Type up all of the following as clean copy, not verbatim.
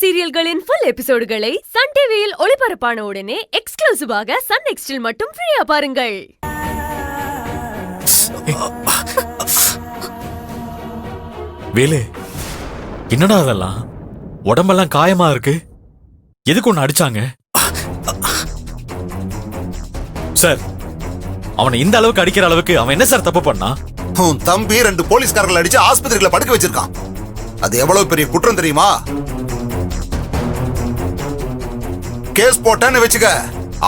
சீரியல்களின் full எபிசோடுகளை Sun டிவியில் ஒளிபரப்பான உடனே எக்ஸ்க்ளூசிவாக சன் நெக்ஸ்டில் மட்டும் ஃப்ரீயா பாருங்கள். வேலு, என்னடா அதெல்லாம்? உடம்பெல்லாம் காயமா இருக்கு. எதுக்கு ஒண்ணு அடிச்சாங்க? சார், அவனை இந்த அளவுக்கு அடிக்கிற அளவுக்கு அவன் என்ன சார் தப்பு பண்ணா? உன் தம்பி 2 போலீஸ்காரர்கள் அடிச்சு ஆஸ்பத்திரியில படுக்க வச்சிருக்கான். அது எவ்வளவு பெரிய குற்றம் தெரியுமா? கேஸ் போட்டேன்னு வச்சுக்க,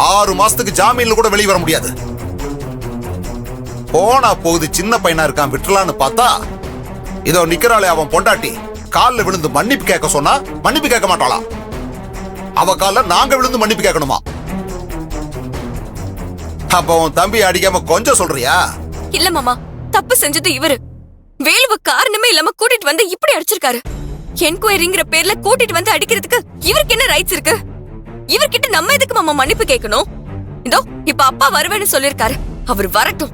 6 மாசத்துக்கு ஜாமீன்ல கூட வெளியே வர முடியாது. போனா போகுது, சின்ன பையனா இருக்கான், விட்டுலான்னு பார்த்தா இதோ நிக்கிறாளே அவன் பொண்டாட்டி, காலில் விழுந்து மன்னிப்பு கேட்க சொன்னா மன்னிப்பு கேட்க மாட்டாளா? அவ காலில் நாங்க விழுந்து மன்னிப்பு கேட்கணுமா? அப்ப உன் தம்பி அடிக்காம கொஞ்சம் சொல்றியா? இல்ல மாமா, தப்பு செஞ்சது இவரு. வேலுவ காரணமே இல்லாம கூட்டிட்டு வந்து இப்படி அடிச்சிருக்காரு. என்கொயரிங்கிற பேர்ல கூட்டிட்டு வந்து அடிக்கிறதுக்கு இவருக்கு என்ன ரைட்ஸ் இருக்கு? இவர்கிட்ட நம்ம எதுக்கு மாமா மன்னிப்பு கேட்கணும்? இதோ இப்ப அப்பா வருவேன்னு சொல்லிருக்காரு. அவர் வரட்டும்.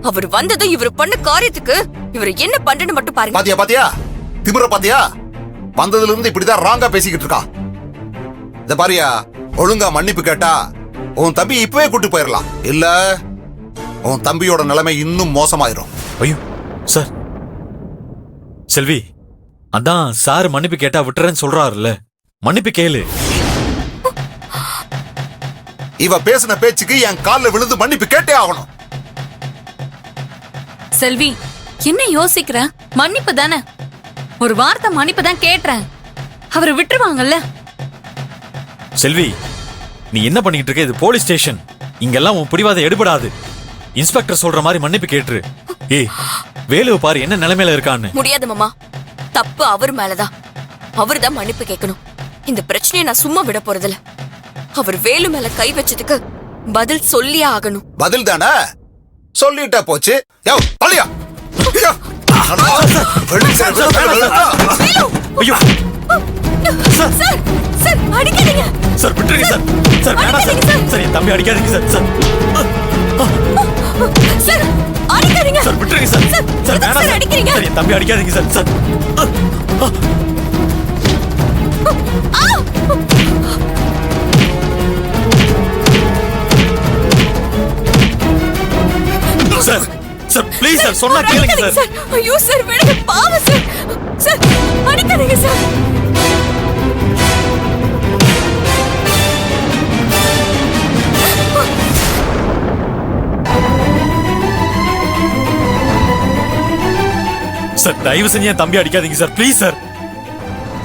அவர் வந்ததும் இவர் பண்ண காரியத்துக்கு இவர் என்ன பண்றன்னு மட்டும் பாருங்க. பாத்தியா பாத்தியா திமிர பாத்தியா? வந்ததுல இருந்து இப்படிதான் ராங்கா பேசிக்கிட்டு இருக்கான். இத பாரியா, ஒழுங்கா மன்னிப்பு கேட்டா உன் தம்பி இப்பவே கூட்டு போயிடலாம். இல்ல உன் தம்பியோட நிலைமை இன்னும் மோசமாயிரும். ஐயோ சார், செல்வி, அதான் சார் மன்னிப்பு கேட்டா விட்டுறேன்னு சொல்றாருல்ல, மன்னிப்பு கேளு. இவ பேசின பேச்சுக்கு என் காலில் விழுந்து மன்னிப்பு கேட்டே ஆகணும். செல்வி, என்ன யோசிக்கிற? மன்னிப்பு தானே, ஒரு வார்த்தை மன்னிப்பு தான் கேட்றேன். அவரை விட்டுருவாங்கல்ல. செல்வி, நீ என்ன பண்ணிட்டு இருக்க? இது போலீஸ் ஸ்டேஷன். இங்கெல்லாம் உன் பிடிவாதம் எடுபடாது. இன்ஸ்பெக்டர் சொல்ற மாதிரி மன்னிப்பு கேட்டுரு. ஏய், வேலுவை பாரு என்ன நிலைமையில இருக்கான்னு. முடியாது மாமா, தப்பு அவர் மேலதான். அவர் தான் மன்னிப்பு கேட்கணும். இந்த பிரச்சனையை நான் சும்மா விட போறதில்ல. அவர் வேலு மேல கை வச்சதுக்கு பதில் சொல்லியே ஆகணும். பதில் தானே, சொல்லிட்டா போச்சு. யோ தள்ளியா, ஐயோ சார், சார் அடிக்காதீங்க சார், விட்டுருங்க சார். சார் வேணாம் சார். சார், என் தம்பி அடிக்காதீங்க சார். சார் சார் அடிக்காதீங்க சார், விட்டுருங்க சார். சார் வேணாம் சார். அடிக்கிறீங்க. சார், என் தம்பி அடிக்காதீங்க sir. Sir sir, sir please sir, சொன்னா கேளுங்க சார். ஐயோ சார், விடுங்க, பாவம் சார். சார் அடிக்காதீங்க சார். சார், தயவு செஞ்சு என் தம்பி அடிக்காதீங்க sir, please sir.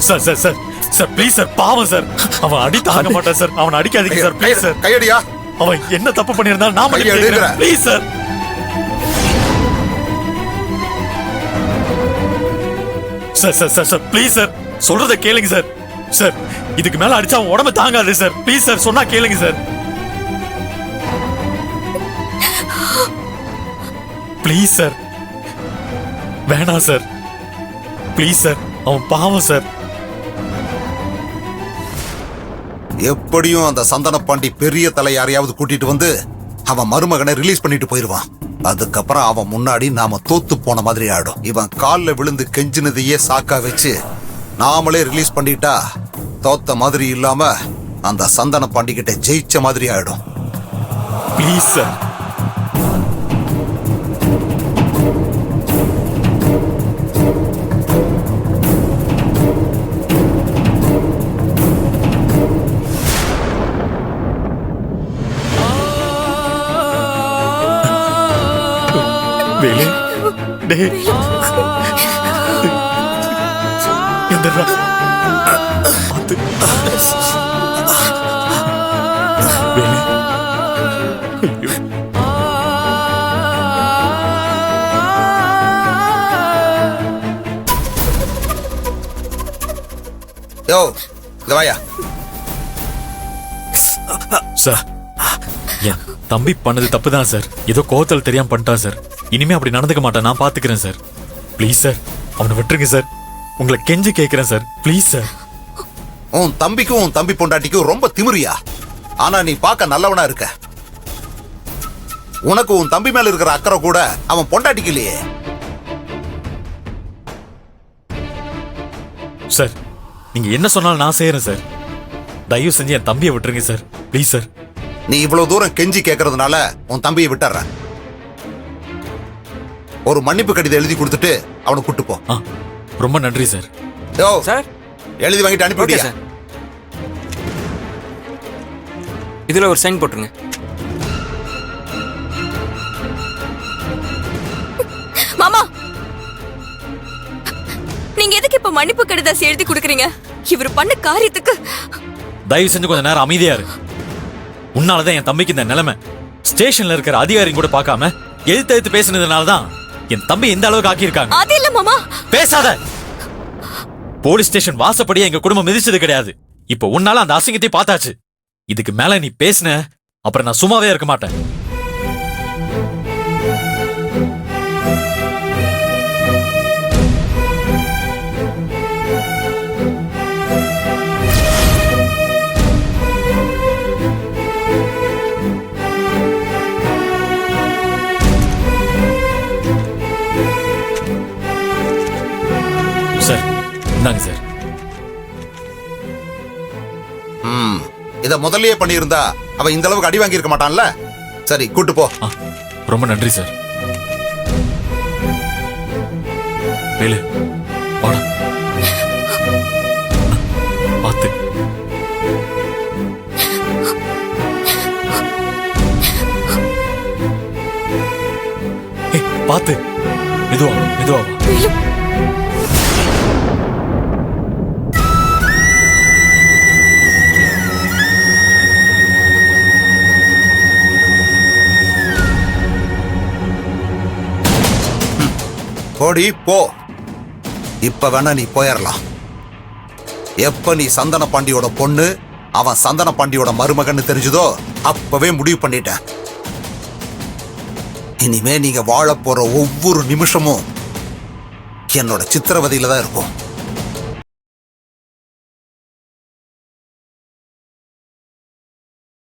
Sir sir sir sir please sir, பாவம் சார். அவன் அடி தாங்க மாட்டான் சார். அவன் அடிக்காதீங்க சார், ப்ளீஸ் சார். கையடியா. அவன் என்ன தப்பு பண்ணிருந்தாலும் நான் கேக்குறேன், please sir. Sir sir sir sir please sir, சொல்றத கேளுங்க சார். சார், இதுக்கு மேல அடிச்சா அவன் உடம்பு தாங்காது சார். ப்ளீஸ் சார், சொன்னா கேளுங்க சார். ப்ளீஸ் சார், வேணாம் சார், ப்ளீஸ் சார். அவன் பாவம் சார். எப்படியும் அந்த சந்தன பாண்டி பெரிய தலை யாரையாவது கூட்டிட்டு வந்து அவன் மருமகனை ரிலீஸ் பண்ணிட்டு போயிருவான். அதுக்கப்புறம் அவன் முன்னாடி நாம தோத்து போன மாதிரி ஆயிடும். இவன் காலில் விழுந்து கெஞ்சினதையே சாக்கா வச்சு நாமளே ரிலீஸ் பண்ணிட்டா தோத்த மாதிரி இல்லாம அந்த சந்தன பாண்டி கிட்ட ஜெயிச்ச மாதிரி ஆயிடும். Please sir. வேலு, டேய், எந்திரா. அது வேலு, ஐயோ. யோ இங்க வாயா. சார், என் தம்பி பண்ணது தப்பு தான் சார். ஏதோ கோவத்தில் தெரியாம பண்ணிட்டான் சார். இனிமே அப்படி நடந்துக்க மாட்டேன், நான் பாத்துக்கிறேன் சார். ப்ளீஸ் சார், அவனை விட்டுருங்க சார். உங்களை கெஞ்சி கேட்கிறேன் சார், ப்ளீஸ் சார். உன் தம்பிக்கும் உன் தம்பி பொண்டாட்டிக்கும் ரொம்ப திமிரியா? ஆனா நீ பார்க்க நல்லவனா இருக்க. உனக்கு உன் தம்பி மேல இருக்கிற அக்கறை கூட அவன் பொண்டாட்டிக்கு இல்லையே. சார், நீங்க என்ன சொன்னாலும் நான் செய்யறேன் சார். தயவு செஞ்சு என் தம்பியை விட்டுருங்க சார், ப்ளீஸ் சார். நீ இவ்வளவு தூரம் கெஞ்சி கேட்கறதுனால உன் தம்பியை விட்டுறேன். ஒரு மன்னிப்பு கடிதம் எழுதி கொடுத்துட்டு அவனை கூட்டு போ. ரொம்ப நன்றி சார். யோ சார் எழுதி வாங்கிட்டு ஓகே அனுப்பிவிடியா? சார். இதுல ஒரு சைன் போட்டுருங்க. மாமா, நீங்க எதுக்கு இப்ப மன்னிப்பு கடிதாசி எழுதி கொடுக்கறீங்க? இவர் பண்ண காரியத்துக்கு தயவு செஞ்சு கொஞ்ச நேரம் அமைதியா இரு. உன்னாலதான் என் தம்பிக்கு இந்த நிலைமை. ஸ்டேஷன்ல இருக்கிற அதிகாரியும் கூட பார்க்காம எழுத்து பேசினதுனாலதான் என் தம்பி எந்த அளவுக்கு ஆக்கியிருக்காங்க. அது இல்ல மாமா. பேசாத. போலீஸ் ஸ்டேஷன் வாசப்படியே எங்க குடும்பம் மிதிச்சது கிடையாது. இப்போ உன்னால அந்த அசிங்கத்தை பார்த்தாச்சு. இதுக்கு மேல நீ பேசின அப்புறம் நான் சும்மாவே இருக்க மாட்டேன். சார் இந்தாங்க சார். இத முதல்லயே பண்ணியிருந்தா அவன் இந்த அளவுக்கு அடி வாங்கி இருக்க மாட்டான்ல. சரி கூட்டு போ. ரொம்ப நன்றி சார். வேலு வாடா. பார்த்து. பார்த்து. மெதுவா மெதுவா வா. போடி போ. இப்ப வேணா நீ போயிடலாம். எப்ப நீ சந்தன பாண்டியோட பொண்ணு, அவன் சந்தன பாண்டியோட மருமகன்னு தெரிஞ்சதோ அப்பவே முடிவு பண்ணிட்டேன். இனிமே நீங்க வாழ போற ஒவ்வொரு நிமிஷமும் என்னோட சித்திரவதையில தான் இருக்கும்.